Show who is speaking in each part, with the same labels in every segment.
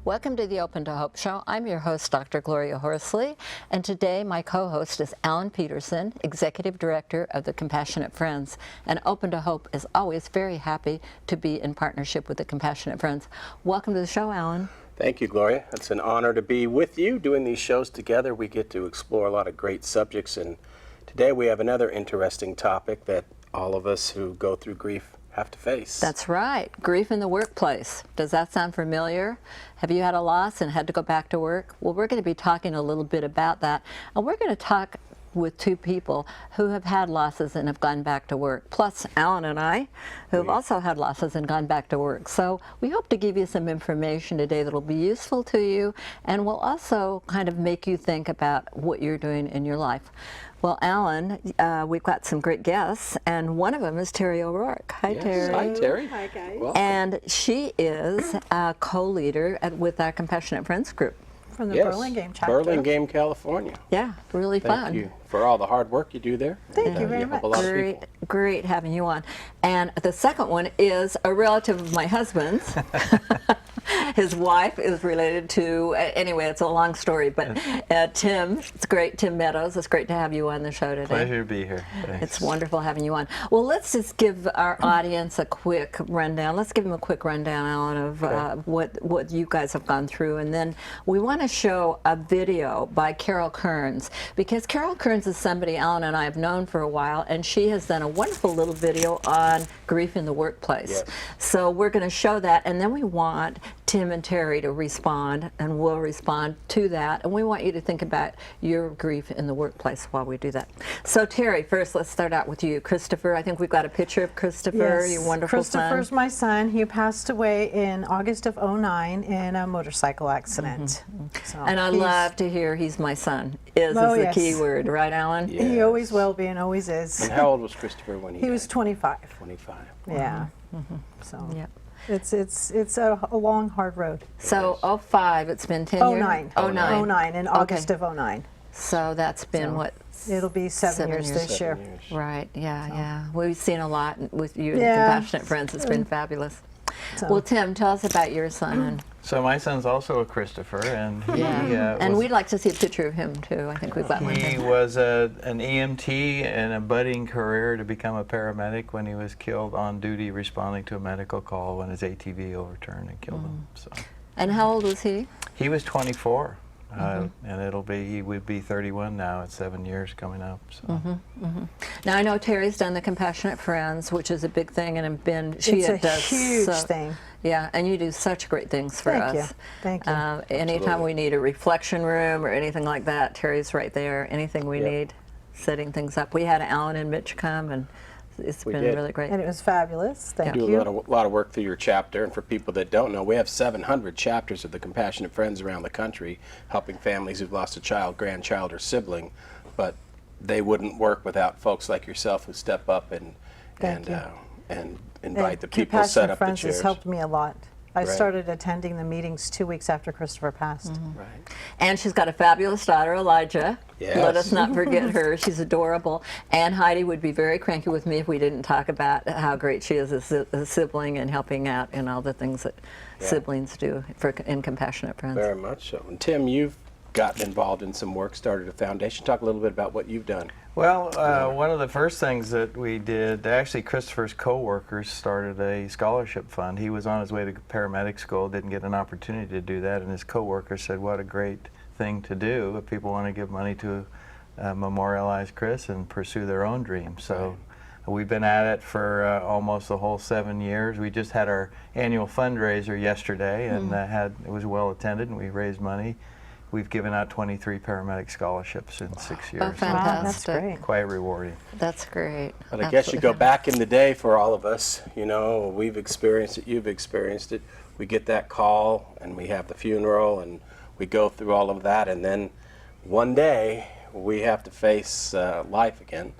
Speaker 1: Welcome to the Open to Hope Show. I'm your host, Dr. Gloria Horsley, and today my co-host is Alan Peterson, Executive Director of the Compassionate Friends. And Open to Hope is always very happy to be in partnership with the Compassionate Friends. Welcome to the show, Alan.
Speaker 2: Thank you, Gloria. It's an honor to be with you doing these shows together. We get to explore a lot of great subjects, and today we have another interesting topic that all of us who go through grief have to face.
Speaker 1: That's right. Grief in the workplace. Does that sound familiar? Have you had a loss and had to go back to work? Well, we're going to be talking a little bit about that. And we're going to talk with two people who have had losses and have gone back to work, plus Alan and I, who have also had losses and gone back to work. So we hope to give you some information today that will be useful to you and will also kind of make you think about what you're doing in your life. Well, Alan, we've got some great guests, and one of them is Terry O'Rourke. Hi,
Speaker 2: Yes.
Speaker 1: Terry.
Speaker 2: Hi, Terry.
Speaker 3: Hi, guys.
Speaker 2: Welcome.
Speaker 1: And she is a co-leader with our Compassionate Friends group.
Speaker 3: From the
Speaker 2: Yes,
Speaker 3: Burlingame chapter.
Speaker 2: Burlingame, California.
Speaker 1: Yeah, really fun.
Speaker 2: Thank you for all the hard work you do there.
Speaker 3: Thank you very
Speaker 2: help
Speaker 3: much.
Speaker 2: a lot of
Speaker 1: Great,
Speaker 2: people.
Speaker 1: great having you on. And the second one is a relative of my husband's. His wife is related to, anyway, it's a long story, but Tim, it's great, Tim Meadows, it's great to have you on the show today.
Speaker 4: Pleasure to be here. Thanks.
Speaker 1: It's wonderful having you on. Well, let's just give our audience a quick rundown. Let's give them a quick rundown, Alan, of what you guys have gone through. And then we want to show a video by Carol Kearns, because Carol Kearns is somebody Alan and I have known for a while, and she has done a wonderful little video on grief in the workplace.
Speaker 2: Yes.
Speaker 1: So we're going to show that, and then we want Tim and Terry to respond, and we'll respond to that. And we want you to think about your grief in the workplace while we do that. So Terry, first let's start out with you. Christopher, I think we've got a picture of Christopher,
Speaker 3: Yes.
Speaker 1: your wonderful
Speaker 3: Christopher's
Speaker 1: son.
Speaker 3: my son. He passed away in August of '09 in a motorcycle accident. So
Speaker 1: And I
Speaker 3: he's-
Speaker 1: love to hear he's my son. Is
Speaker 3: Oh,
Speaker 1: the
Speaker 3: yes.
Speaker 1: key word, right, Alan?
Speaker 2: Yeah.
Speaker 3: He always will be and always is.
Speaker 2: And how old was Christopher when he
Speaker 3: He was
Speaker 2: died?
Speaker 3: 25.
Speaker 2: 25.
Speaker 3: Yeah. So
Speaker 1: Yep.
Speaker 3: it's a long, hard road.
Speaker 1: So 05, it's been 10 years?
Speaker 3: 09.
Speaker 1: 09.
Speaker 3: 09 in August of '09.
Speaker 1: So that's been
Speaker 3: So
Speaker 1: what?
Speaker 3: It'll be 7
Speaker 1: 7
Speaker 3: years
Speaker 1: years.
Speaker 3: this year.
Speaker 2: 7 years.
Speaker 1: Right, yeah. We've seen a lot with you and the
Speaker 3: Yeah.
Speaker 1: Compassionate Friends. It's been fabulous.
Speaker 3: So-
Speaker 1: Well, Tim, tell us about your son. And
Speaker 4: So my son's also a Christopher, and he,
Speaker 1: and
Speaker 4: was,
Speaker 1: we'd like to see a picture of him too. I think we've got one.
Speaker 4: he was an EMT in a budding career to become a paramedic when he was killed on duty responding to a medical call when his ATV overturned and killed him. So
Speaker 1: And how old was he?
Speaker 4: he was 24, and he would be 31 now at 7 years coming up. So.
Speaker 1: Now I know Terry's done the Compassionate Friends, which is a big thing, and have been
Speaker 3: It's a
Speaker 1: does
Speaker 3: huge
Speaker 1: so-
Speaker 3: thing.
Speaker 1: Yeah, and you do such great things for
Speaker 3: Thank you.
Speaker 1: us.
Speaker 3: Thank you.
Speaker 1: Anytime
Speaker 2: Absolutely.
Speaker 1: we need a reflection room or anything like that, Terry's right there. Anything we
Speaker 2: Yep.
Speaker 1: need, setting things up. We had Alan and Mitch come, and it's
Speaker 2: We
Speaker 1: been
Speaker 2: did.
Speaker 1: really great.
Speaker 3: And it was fabulous. Thank
Speaker 2: Do
Speaker 3: you.
Speaker 2: a lot of work through your chapter, and for people that don't know, we have 700 chapters of the Compassionate Friends around the country, helping families who've lost a child, grandchild, or sibling. But they wouldn't work without folks like yourself who step up and
Speaker 3: Thank you.
Speaker 2: and invite
Speaker 3: And
Speaker 2: the people, set
Speaker 3: Compassionate
Speaker 2: up the
Speaker 3: Friends
Speaker 2: chairs.
Speaker 3: has helped me a lot. I
Speaker 2: Right.
Speaker 3: started attending the meetings 2 weeks after Christopher passed.
Speaker 2: Right.
Speaker 1: And she's got a fabulous daughter, Elijah.
Speaker 2: Yes.
Speaker 1: Let us not forget her. She's adorable. And Heidi would be very cranky with me if we didn't talk about how great she is as a sibling and helping out in all the things that siblings do in Compassionate Friends.
Speaker 2: Very much so. And Tim, you've gotten involved in some work, started a foundation. Talk a little bit about what you've done.
Speaker 4: Well, one of the first things that we did, actually Christopher's co-workers started a scholarship fund. He was on his way to paramedic school, didn't get an opportunity to do that, and his co-workers said, what a great thing to do if people want to give money to memorialize Chris and pursue their own dreams. So we've been at it for almost the whole 7 years. We just had our annual fundraiser yesterday, and it was well attended, and we raised money. We've given out 23 paramedic scholarships in 6 years.
Speaker 1: Oh,
Speaker 3: Wow, that's
Speaker 1: fantastic.
Speaker 3: great.
Speaker 4: Quite rewarding.
Speaker 1: That's great.
Speaker 2: But I guess you
Speaker 1: Absolutely
Speaker 2: go
Speaker 1: fantastic.
Speaker 2: back in the day for all of us, you know, we've experienced it, you've experienced it. We get that call and we have the funeral and we go through all of that, and then one day we have to face life again.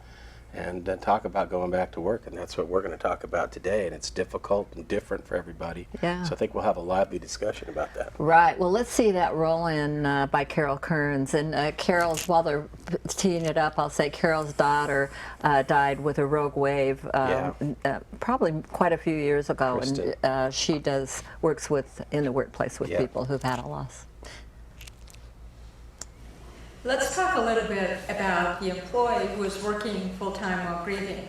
Speaker 2: and talk about going back to work. And that's what we're going to talk about today. And it's difficult and different for everybody.
Speaker 1: Yeah.
Speaker 2: So I think we'll have a lively discussion about that.
Speaker 1: Right. Well, let's see that roll in by Carol Kearns. And Carol's, while they're teeing it up, I'll say Carol's daughter died with a rogue wave probably quite a few years ago.
Speaker 2: Kristen.
Speaker 1: And she works in the workplace with
Speaker 2: Yeah.
Speaker 1: people who've had a loss.
Speaker 5: Let's talk a little bit about the employee who is working full-time while grieving.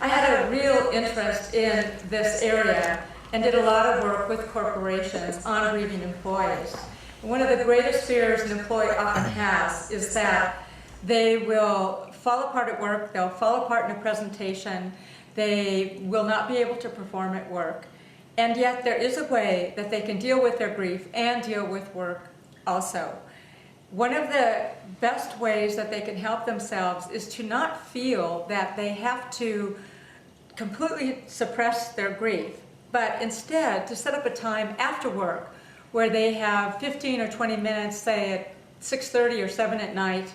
Speaker 5: I had a real interest in this area and did a lot of work with corporations on grieving employees. One of the greatest fears an employee often has is that they will fall apart at work, they'll fall apart in a presentation, they will not be able to perform at work. And yet there is a way that they can deal with their grief and deal with work also. One of the best ways that they can help themselves is to not feel that they have to completely suppress their grief, but instead to set up a time after work where they have 15 or 20 minutes, say at 6:30 or 7 at night,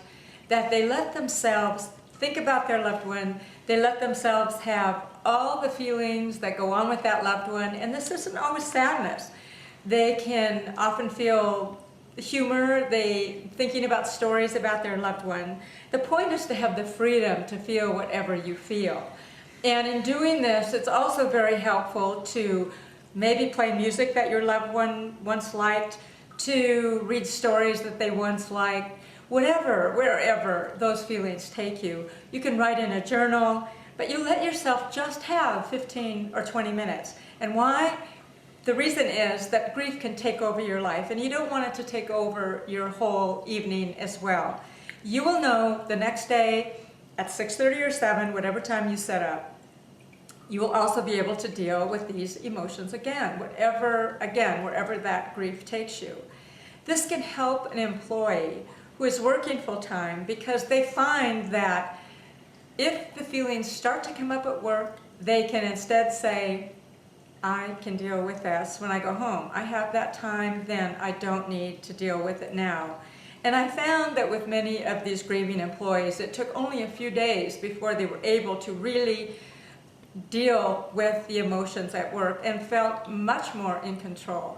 Speaker 5: that they let themselves think about their loved one, they let themselves have all the feelings that go on with that loved one, and this isn't always sadness. They can often feel humor, thinking about stories about their loved one. The point is to have the freedom to feel whatever you feel. And in doing this, it's also very helpful to maybe play music that your loved one once liked, to read stories that they once liked, whatever, wherever those feelings take you. You can write in a journal, but you let yourself just have 15 or 20 minutes. And why? The reason is that grief can take over your life, and you don't want it to take over your whole evening as well. You will know the next day at 6:30 or 7, whatever time you set up, you will also be able to deal with these emotions again, wherever that grief takes you. This can help an employee who is working full-time because they find that if the feelings start to come up at work, they can instead say, I can deal with this when I go home. I have that time then. I don't need to deal with it now. And I found that with many of these grieving employees, it took only a few days before they were able to really deal with the emotions at work and felt much more in control.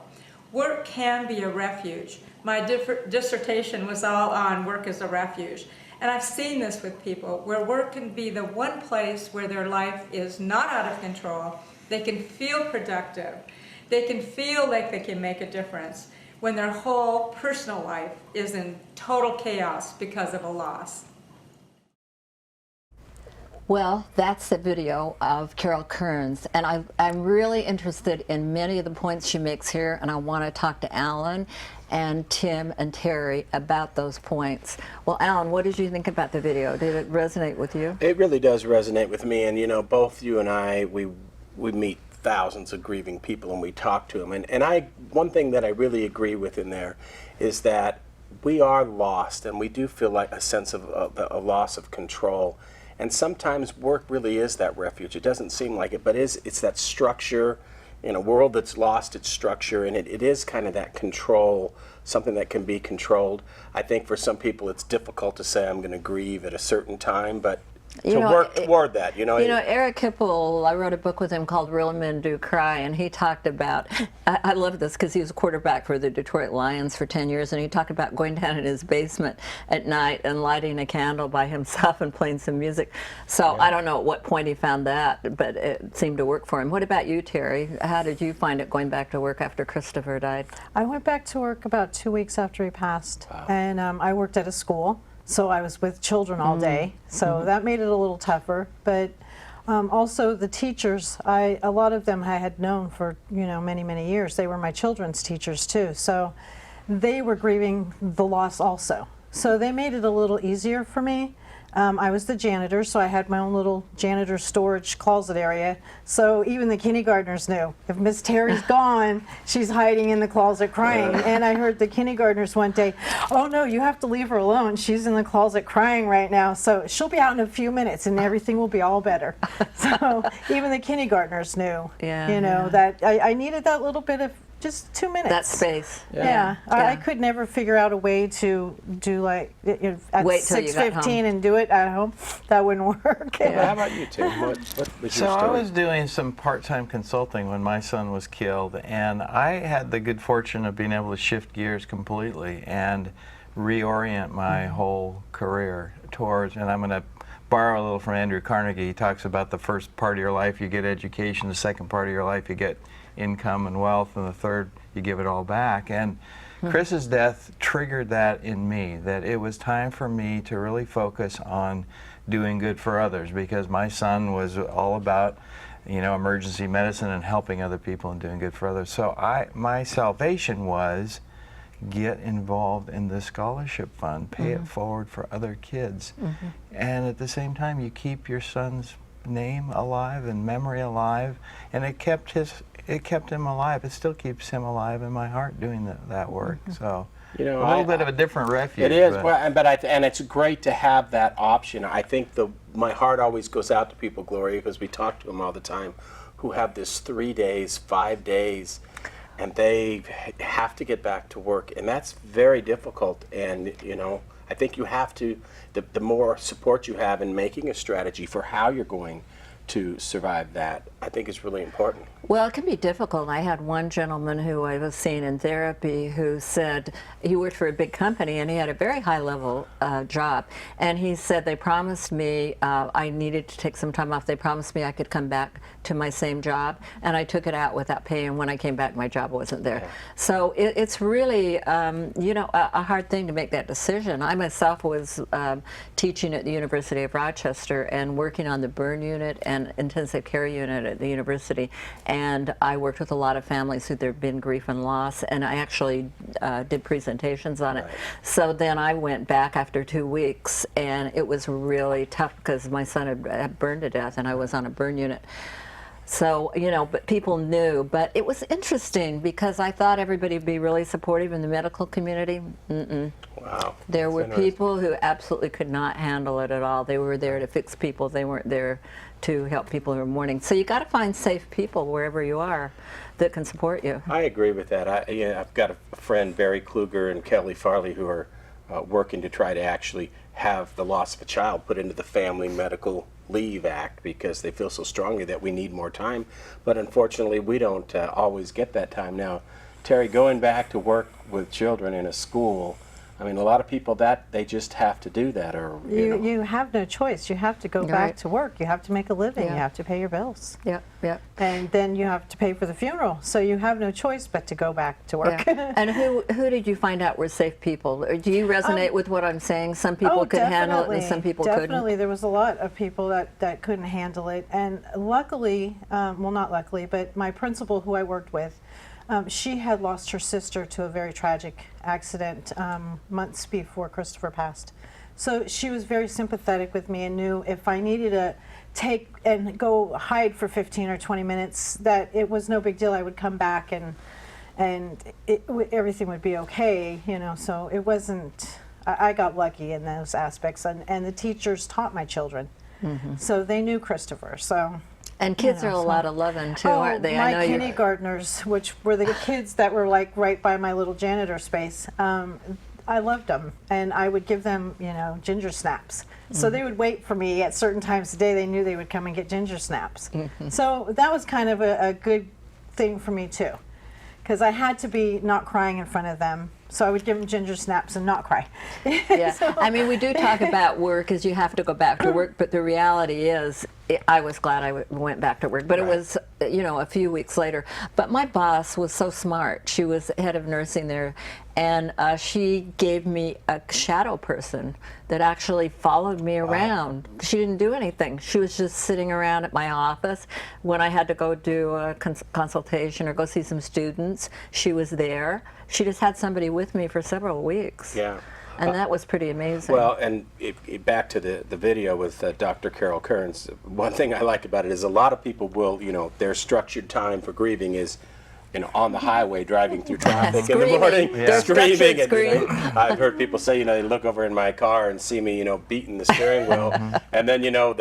Speaker 5: Work can be a refuge. My dissertation was all on work as a refuge. And I've seen this with people where work can be the one place where their life is not out of control. They can feel productive. They can feel like they can make a difference when their whole personal life is in total chaos because of a loss.
Speaker 1: Well, that's the video of Carol Kearns, and I'm really interested in many of the points she makes here, and I want to talk to Alan and Tim and Terry about those points. Well, Alan, what did you think about the video? Did it resonate with you?
Speaker 2: It really does resonate with me, and both you and I, we meet thousands of grieving people and we talk to them, and one thing that I really agree with in there is that we are lost, and we do feel like a sense of a loss of control. And sometimes work really is that refuge. It doesn't seem like it, but it's that structure in a world that's lost its structure, and it is kind of that control, something that can be controlled. I think for some people it's difficult to say I'm going to grieve at a certain time, but to work toward that,
Speaker 1: Eric Hipple, I wrote a book with him called Real Men Do Cry, and he talked about, I love this because he was a quarterback for the Detroit Lions for 10 years, and he talked about going down in his basement at night and lighting a candle by himself and playing some music. So I don't know at what point he found that, but it seemed to work for him. What about you, Terry? How did you find it going back to work after Christopher died?
Speaker 3: I went back to work about 2 weeks after he passed, and I worked at a school. So I was with children all day, so that made it a little tougher. But also the teachers, a lot of them I had known for many, many years. They were my children's teachers too, so they were grieving the loss also. So they made it a little easier for me. I was the janitor, so I had my own little janitor storage closet area. So even the kindergartners knew, if Miss Terry's gone, she's hiding in the closet crying. And I heard the kindergartners one day, oh no, you have to leave her alone. She's in the closet crying right now. So she'll be out in a few minutes and everything will be all better. So even the kindergartners knew, that I needed that little bit of just 2 minutes.
Speaker 1: That space.
Speaker 3: Yeah. I could never figure out a way to do at
Speaker 1: Wait till you got
Speaker 3: 6:15
Speaker 1: home.
Speaker 3: and do it at home. that wouldn't work.
Speaker 2: Well, how about you, Tim? What was your
Speaker 4: So I
Speaker 2: story?
Speaker 4: was doing some part-time consulting when my son was killed, and I had the good fortune of being able to shift gears completely and reorient my whole career towards, and I'm going to borrow a little from Andrew Carnegie. He talks about the first part of your life you get education, the second part of your life you get income and wealth, and the third you give it all back. And Chris's death triggered that in me, that it was time for me to really focus on doing good for others, because my son was all about, you know, emergency medicine and helping other people and doing good for others. So my salvation was get involved in the scholarship fund, pay it forward for other kids. And at the same time, you keep your son's name alive and memory alive, and it kept him alive. It still keeps him alive in my heart doing that work. So
Speaker 2: You know,
Speaker 4: a little bit of a different refuge.
Speaker 2: It is,
Speaker 4: but
Speaker 2: and it's great to have that option. I think my heart always goes out to people, Gloria, because we talk to them all the time, who have this 3 days, 5 days, and they have to get back to work, and that's very difficult. And you know, I think you have to. The more support you have in making a strategy for how you're going to survive that, I think is really important.
Speaker 1: Well, it can be difficult. I had one gentleman who I was seeing in therapy who said he worked for a big company and he had a very high level job. And he said they promised me I needed to take some time off. They promised me I could come back to my same job, and I took it out without pay. And when I came back, my job wasn't there.
Speaker 2: Yeah.
Speaker 1: So it's really, you know, a hard thing to make that decision. I myself was teaching at the University of Rochester and working on the burn unit and intensive care unit at the university. And I worked with a lot of families who there'd been grief and loss, and I actually did presentations on it.
Speaker 2: Right.
Speaker 1: So then I went back after 2 weeks, and it was really tough because my son had burned to death, and I was on a burn unit. So, you know, but people knew. But it was interesting because I thought everybody would be really supportive in the medical community.
Speaker 2: Wow.
Speaker 1: There
Speaker 2: That's
Speaker 1: were
Speaker 2: interesting.
Speaker 1: people who absolutely could not handle it at all. They were there to fix people. They weren't there to help people who were mourning. So you got to find safe people wherever you are that can support you.
Speaker 2: I agree with that. I've got a friend, Barry Kluger and Kelly Farley, who are working to try to actually have the loss of a child put into the Family Medical Leave Act because they feel so strongly that we need more time. But unfortunately, we don't always get that time. Now, Terry, going back to work with children in a school, I mean, a lot of people that they just have to do that, or
Speaker 3: You have no choice. You have to go
Speaker 1: Right.
Speaker 3: back to work. You have to make a living.
Speaker 1: Yeah.
Speaker 3: You have to pay your bills.
Speaker 1: Yep, yep.
Speaker 3: And then you have to pay for the funeral. So you have no choice but to go back to work.
Speaker 1: Yeah. And who did you find out were safe people? Or do you resonate with what I'm saying? Some people could handle it and some people
Speaker 3: definitely.
Speaker 1: couldn't.
Speaker 3: There was a lot of people that couldn't handle it. And luckily, well, not luckily, but my principal who I worked with, she had lost her sister to a very tragic accident months before Christopher passed. So she was very sympathetic with me and knew if I needed to take and go hide for 15 or 20 minutes, that it was no big deal. I would come back and everything would be okay, you know. So it wasn't, I got lucky in those aspects. And the teachers taught my children. So they knew Christopher. So.
Speaker 1: And kids
Speaker 3: You
Speaker 1: are
Speaker 3: know,
Speaker 1: a
Speaker 3: so-
Speaker 1: lot of loving too,
Speaker 3: Oh,
Speaker 1: aren't they?
Speaker 3: my
Speaker 1: I know you.
Speaker 3: kindergartners, which were the kids that were like right by my little janitor space, I loved them, and I would give them, you know, ginger snaps. So they would wait for me at certain times of the day. They knew they would come and get ginger snaps. So that was kind of a good thing for me too, because I had to be not crying in front of them. So I would give them ginger snaps and not cry.
Speaker 1: Yeah, I mean, we do talk about work as you have to go back to work, but the reality is, I was glad I went back to work, but it was, you know, a few weeks later. But my boss was so smart. She was head of nursing there, and she gave me a shadow person that actually followed me around. She didn't do anything. She was just sitting around at my office. When I had to go do a consultation or go see some students, she was there. She just had somebody with me for several weeks.
Speaker 2: Yeah.
Speaker 1: And that was pretty amazing.
Speaker 2: Well, and back to the video with Dr. Carol Kearns, one thing I like about it is a lot of people will, you know, their structured time for grieving is, you know, on the highway driving through traffic in the
Speaker 1: Screaming.
Speaker 2: morning,
Speaker 1: They're
Speaker 2: screaming.
Speaker 1: structured
Speaker 2: And, you know,
Speaker 1: scream.
Speaker 2: I've heard people say, you know, they look over in my car and see me, you know, beating the steering wheel, and then, you know,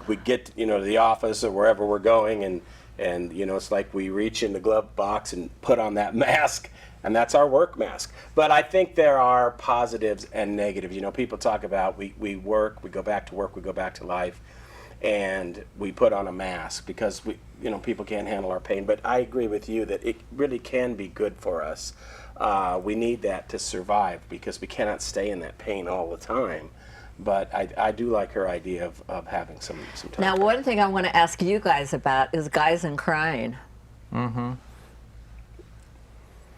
Speaker 2: we get, you know, to the office or wherever we're going, and you know, it's like we reach in the glove box and put on that mask. and that's our work mask. But I think there are positives and negatives. You know, people talk about we work, we go back to work, we go back to life, and we put on a mask because people can't handle our pain. But I agree with you that it really can be good for us. We need that to survive because we cannot stay in that pain all the time. But I do like her idea of having some time.
Speaker 1: Now, one thing I want to ask you guys about is guys and crying.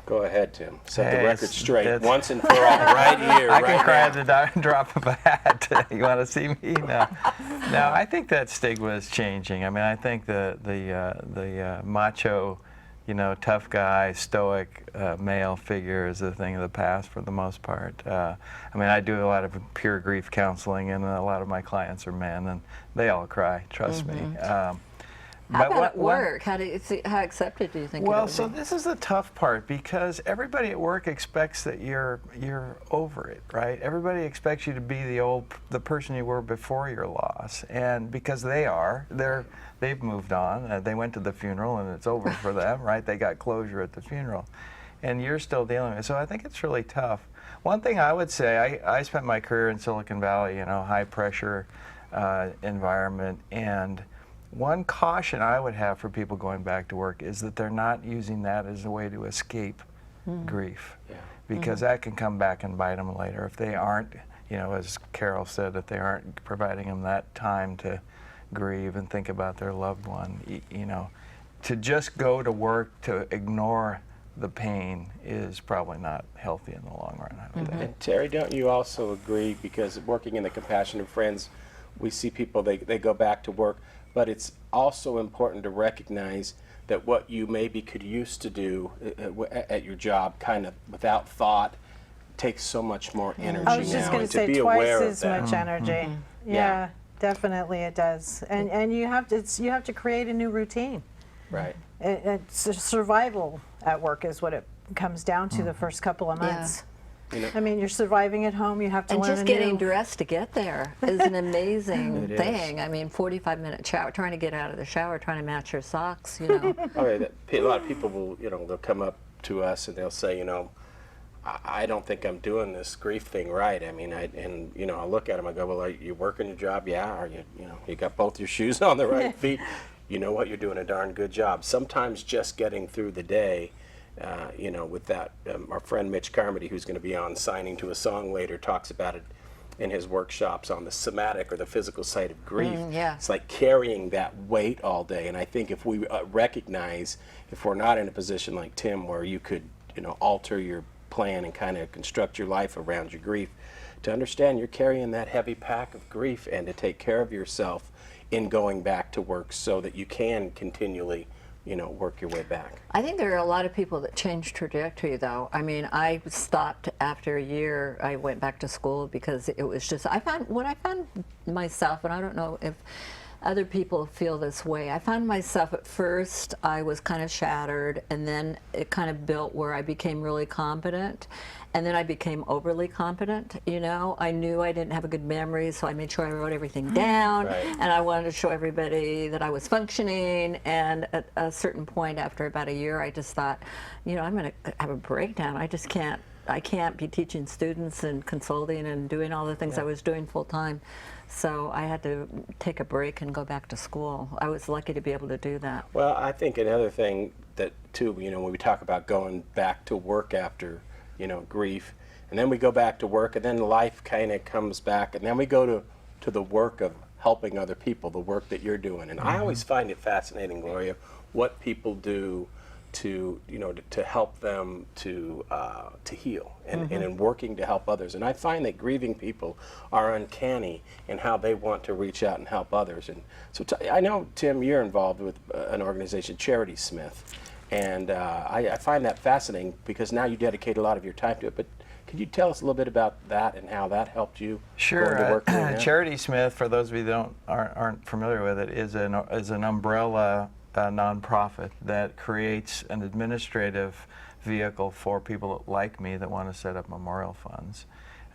Speaker 2: Go ahead, Tim. Set the
Speaker 4: Hey,
Speaker 2: record straight
Speaker 4: that's-
Speaker 2: once and for all, right here,
Speaker 4: I
Speaker 2: right
Speaker 4: can cry
Speaker 2: now.
Speaker 4: at the drop of a hat. You want to see me? No. No, I think that stigma is changing. I mean, I think the macho, tough guy, stoic male figure is a thing of the past for the most part. I mean, I do a lot of pure grief counseling, and a lot of my clients are men, and they all cry. Trust me.
Speaker 1: How
Speaker 4: But
Speaker 1: about
Speaker 4: what-
Speaker 1: at work? How accepted do you think it
Speaker 4: Well,
Speaker 1: would
Speaker 4: so
Speaker 1: be?
Speaker 4: this is the tough part because everybody at work expects that you're over it, right? Everybody expects you to be the person you were before your loss, and because they've moved on. They went to the funeral and it's over for them, right? They got closure at the funeral, and you're still dealing with it. So I think it's really tough. One thing I would say, I spent my career in Silicon Valley, high pressure environment, and one caution I would have for people going back to work is that they're not using that as a way to escape grief, because that can come back and bite them later if they aren't, as Carol said, if they aren't providing them that time to grieve and think about their loved one. To just go to work to ignore the pain is probably not healthy in the long run, I don't think.
Speaker 2: And Terry, don't you also agree, because working in the Compassionate Friends, we see people, they go back to work, but it's also important to recognize that what you maybe could used to do at your job kind of without thought takes so much more energy
Speaker 3: I was just
Speaker 2: now,
Speaker 3: going
Speaker 2: and
Speaker 3: to say
Speaker 2: be
Speaker 3: twice
Speaker 2: aware of
Speaker 3: as
Speaker 2: that.
Speaker 3: much energy. Yeah, definitely it does. And you have to create a new routine.
Speaker 2: Right.
Speaker 3: It's survival at work is what it comes down to the first couple of
Speaker 1: Yeah.
Speaker 3: months.
Speaker 2: You know,
Speaker 3: I mean, you're surviving at home. You have to
Speaker 1: And
Speaker 3: learn
Speaker 1: just
Speaker 3: a
Speaker 1: getting
Speaker 3: new.
Speaker 1: dressed to get there is an amazing
Speaker 2: It is.
Speaker 1: thing. I mean, 45-minute shower, trying to get out of the shower, trying to match your socks,
Speaker 2: okay, a lot of people will, they'll come up to us and they'll say, I don't think I'm doing this grief thing right. I mean, I'll look at them, I go, well, are you working your job? Yeah. Are you, you got both your shoes on the right feet? You know what, you're doing a darn good job. Sometimes just getting through the day, with that, our friend Mitch Carmody, who's going to be on Signing to a Song later, talks about it in his workshops on the somatic or the physical side of grief.
Speaker 1: yeah.
Speaker 2: It's like carrying that weight all day. And I think if we recognize, if we're not in a position like Tim where you could, alter your plan and kind of construct your life around your grief, to understand you're carrying that heavy pack of grief and to take care of yourself in going back to work so that you can continually work your way back.
Speaker 1: I think there are a lot of people that change trajectory, though. I mean, I stopped after a year. I went back to school because it was just, I found myself, and I don't know if other people feel this way. I found myself at first, I was kind of shattered, and then it kind of built where I became really competent. And then I became overly competent, I knew I didn't have a good memory, so I made sure I wrote everything down.
Speaker 2: Right.
Speaker 1: And I wanted to show everybody that I was functioning. And at a certain point, after about a year, I just thought, I'm going to have a breakdown. I can't be teaching students and consulting and doing all the things I was doing full time. So I had to take a break and go back to school. I was lucky to be able to do that.
Speaker 2: Well, I think another thing that too, when we talk about going back to work after, grief, and then we go back to work, and then life kind of comes back, and then we go to the work of helping other people, the work that you're doing. And I always find it fascinating, Gloria, what people do to help them to heal and in working to help others. And I find that grieving people are uncanny in how they want to reach out and help others. And so I know, Tim, you're involved with an organization, Charity Smith, and I find that fascinating because now you dedicate a lot of your time to it. But could you tell us a little bit about that and how that helped you
Speaker 4: Sure.
Speaker 2: go into work doing that?
Speaker 4: Charity Smith, for those of you that aren't familiar with it, is an umbrella nonprofit that creates an administrative vehicle for people like me that want to set up memorial funds.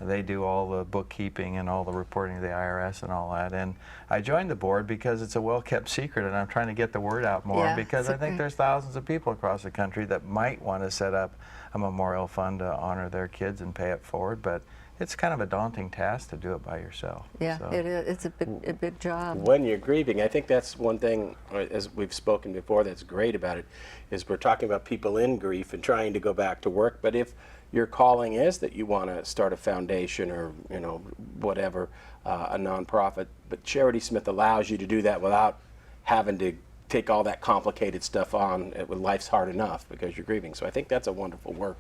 Speaker 4: They do all the bookkeeping and all the reporting to the IRS and all that. And I joined the board because it's a well-kept secret, and I'm trying to get the word out more,
Speaker 1: Yeah,
Speaker 4: because I think
Speaker 1: okay.
Speaker 4: there's thousands of people across the country that might want to set up a memorial fund to honor their kids and pay it forward, but it's kind of a daunting task to do it by yourself.
Speaker 1: Yeah,
Speaker 4: So-
Speaker 1: it is. It's a big job.
Speaker 2: When you're grieving, I think that's one thing, as we've spoken before, that's great about it, is we're talking about people in grief and trying to go back to work. But if your calling is that you want to start a foundation or, you know, whatever, a nonprofit, but Charity Smith allows you to do that without having to take all that complicated stuff on. Life's hard enough because you're grieving. So I think that's a wonderful work,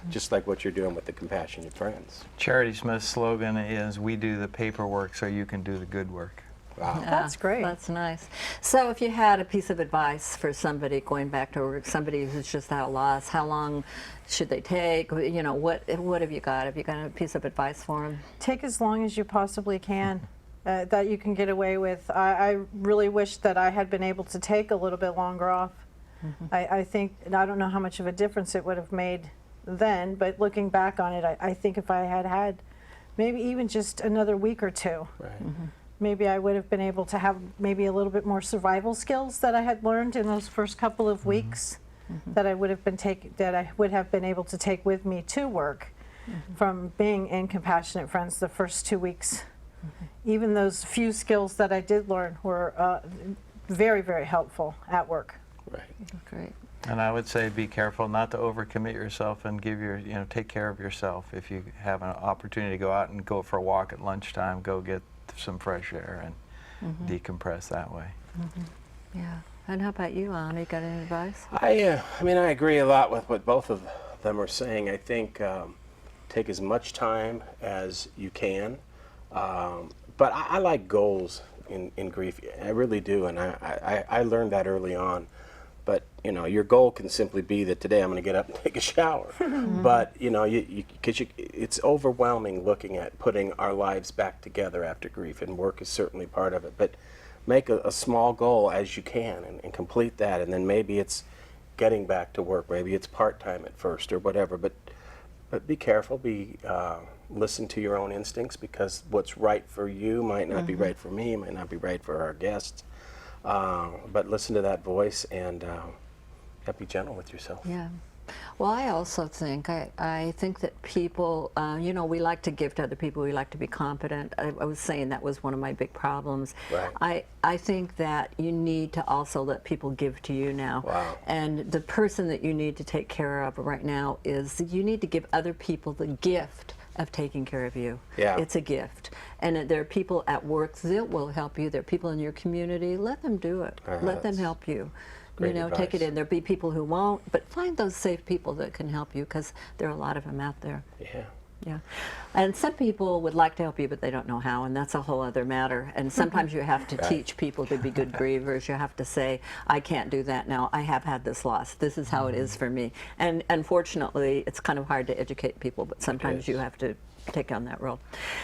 Speaker 2: just like what you're doing with the Compassionate Friends.
Speaker 4: Charity Smith's slogan is, "We do the paperwork so you can do the good work."
Speaker 2: Wow.
Speaker 3: That's great.
Speaker 1: That's nice. So if you had a piece of advice for somebody going back to work, somebody who's just at a loss, how long should they take? You know, what have you got? Have you got a piece of advice for them?
Speaker 3: Take as long as you possibly can that you can get away with. I really wish that I had been able to take a little bit longer off. I think, and I don't know how much of a difference it would have made then, but looking back on it, I think if I had maybe even just another week or two,
Speaker 2: Right.
Speaker 3: maybe I would have been able to have maybe a little bit more survival skills that I had learned in those first couple of weeks that I would have been able to take with me to work from being in Compassionate Friends the first 2 weeks. Even those few skills that I did learn were very, very helpful at work.
Speaker 2: Right.
Speaker 1: Great.
Speaker 4: And I would say be careful not to overcommit yourself and take care of yourself. If you have an opportunity to go out and go for a walk at lunchtime, go get some fresh air and decompress that way.
Speaker 1: Yeah. And how about you, Anna? You got any advice?
Speaker 2: I mean, I agree a lot with what both of them are saying. I think take as much time as you can. But I like goals in grief. I really do, and I learned that early on. But you know, your goal can simply be that today I'm going to get up and take a shower. But you know, it's overwhelming looking at putting our lives back together after grief, and work is certainly part of it. But make a small goal as you can and complete that, and then maybe it's getting back to work. Maybe it's part-time at first or whatever. But be careful. Listen to your own instincts, because what's right for you might not be right for me, might not be right for our guests. But listen to that voice and be gentle with yourself.
Speaker 1: Yeah. Well, I also think, I think that people, you know, we like to give to other people, we like to be competent. I was saying that was one of my big problems.
Speaker 2: Right.
Speaker 1: I think that you need to also let people give to you now.
Speaker 2: Wow.
Speaker 1: And the person that you need to take care of right now is you need to give other people the gift of taking care of you.
Speaker 2: Yeah.
Speaker 1: It's a gift. And there are people at work that will help you. There are people in your community. Let them do it. Let them
Speaker 2: That's
Speaker 1: help you.
Speaker 2: great
Speaker 1: You know, take it
Speaker 2: advice.
Speaker 1: in. There'll be people who won't, but find those safe people that can help you, because there are a lot of them out there.
Speaker 2: Yeah.
Speaker 1: Yeah. And some people would like to help you, but they don't know how, and that's a whole other matter. And sometimes you have to teach people to be good grievers. You have to say, I can't do that now. I have had this loss. This is how it is for me. And unfortunately, it's kind of hard to educate people, but sometimes you have to take on that role.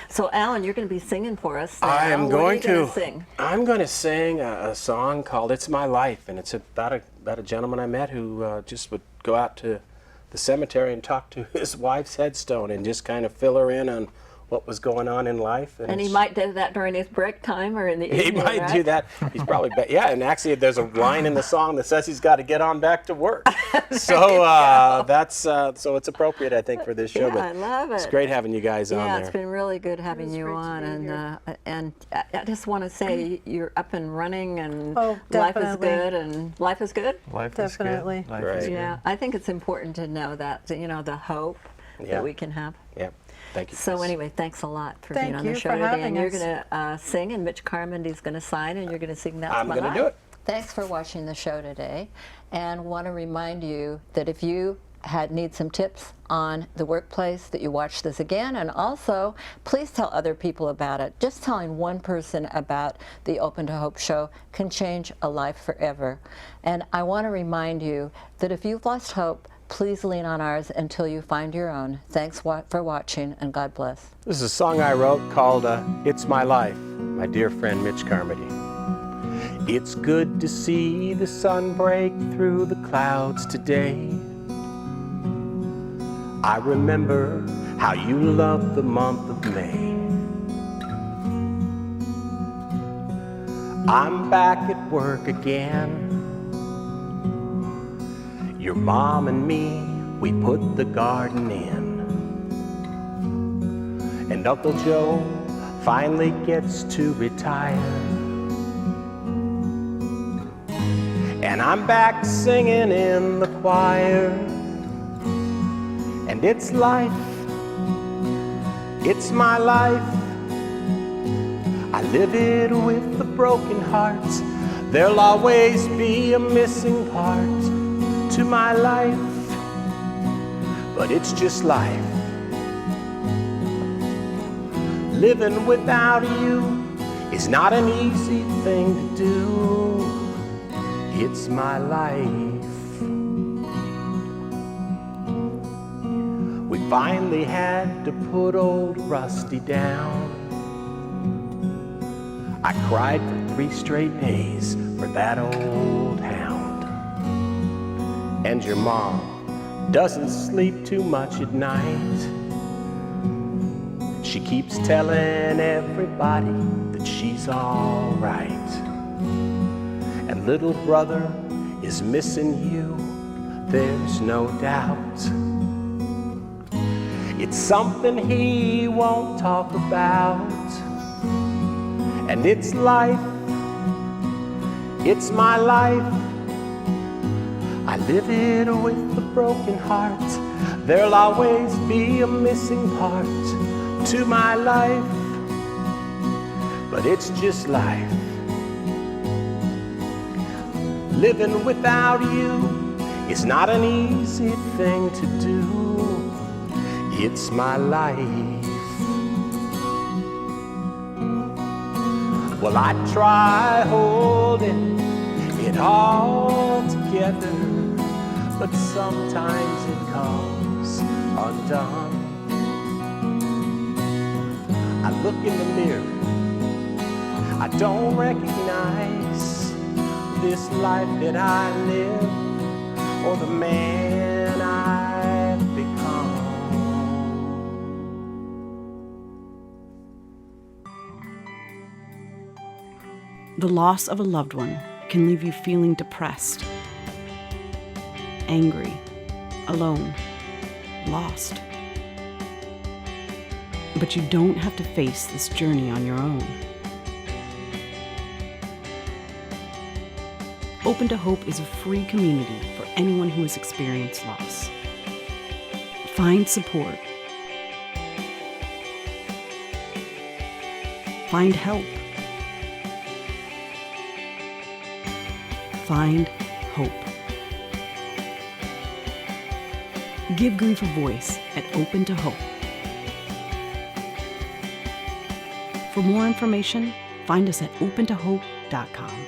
Speaker 1: So, Alan, you're going to be singing for us.
Speaker 2: I am
Speaker 1: What are
Speaker 2: going
Speaker 1: you gonna
Speaker 2: to
Speaker 1: sing?
Speaker 2: I'm going to sing a song called "It's My Life," and it's about a gentleman I met who just would go out to the cemetery and talk to his wife's headstone and just kind of fill her in on what was going on in life.
Speaker 1: And he
Speaker 2: it's-
Speaker 1: might do that during his break time or in the
Speaker 2: He
Speaker 1: evening,
Speaker 2: might
Speaker 1: right?
Speaker 2: do that. He's probably yeah. And actually, there's a line in the song that says he's got to get on back to work. So that's so it's appropriate, I think, for this show.
Speaker 1: Yeah,
Speaker 2: but
Speaker 1: I love
Speaker 2: it's
Speaker 1: it.
Speaker 2: great having you guys on
Speaker 1: Yeah,
Speaker 2: there.
Speaker 1: it's been really good having
Speaker 3: was
Speaker 1: you
Speaker 3: great to
Speaker 1: on,
Speaker 3: be
Speaker 1: and I just want to say you're up and running, and
Speaker 3: Oh,
Speaker 1: life is
Speaker 3: definitely.
Speaker 1: good, and life is good.
Speaker 4: Life
Speaker 3: Definitely.
Speaker 4: is good. Life
Speaker 2: Right.
Speaker 4: is good.
Speaker 1: Yeah, I think it's important to know that, you know, the hope
Speaker 2: Yeah.
Speaker 1: that we can have.
Speaker 2: Yeah. Thank you.
Speaker 1: So
Speaker 2: Chris.
Speaker 1: anyway, thanks a lot for
Speaker 3: Thank
Speaker 1: being on the
Speaker 3: you
Speaker 1: show
Speaker 3: for
Speaker 1: today.
Speaker 3: having
Speaker 1: And you're
Speaker 3: us.
Speaker 1: going to sing, and Mitch Carmondy's going to sign, and you're going to sing That's
Speaker 2: I'm
Speaker 1: My
Speaker 2: going to
Speaker 1: Life.
Speaker 2: do it.
Speaker 1: Thanks for watching the show today, and want to remind you that if you need some tips on the workplace, that you watch this again, and also please tell other people about it. Just telling one person about the Open to Hope show can change a life forever. And I want to remind you that if you've lost hope, please lean on ours until you find your own. Thanks for watching, and God bless.
Speaker 2: This is a song I wrote called "It's My Life," my dear friend Mitch Carmody. It's good to see the sun break through the clouds today. I remember how you love the month of May. I'm back at work again. Your mom and me, we put the garden in. And Uncle Joe finally gets to retire. And I'm back singing in the choir. And it's life, it's my life. I live it with the broken hearts. There'll always be a missing part to my life, but it's just life. Living without you is not an easy thing to do. It's my life. We finally had to put old Rusty down. I cried for 3 straight days for that old hound. And your mom doesn't sleep too much at night. She keeps telling everybody that she's all right. And little brother is missing you, there's no doubt. It's something he won't talk about. And it's life, it's my life. I live it with a broken heart. There'll always be a missing part to my life, but it's just life. Living without you is not an easy thing to do. It's my life. Well, I try holding it all together, but sometimes it comes undone. I look in the mirror, I don't recognize this life that I live or the man I've become.
Speaker 6: The loss of a loved one can leave you feeling depressed, angry, alone, lost. But you don't have to face this journey on your own. Open to Hope is a free community for anyone who has experienced loss. Find support. Find help. Find hope. Give grief a voice at Open to Hope. For more information, find us at opentohope.com.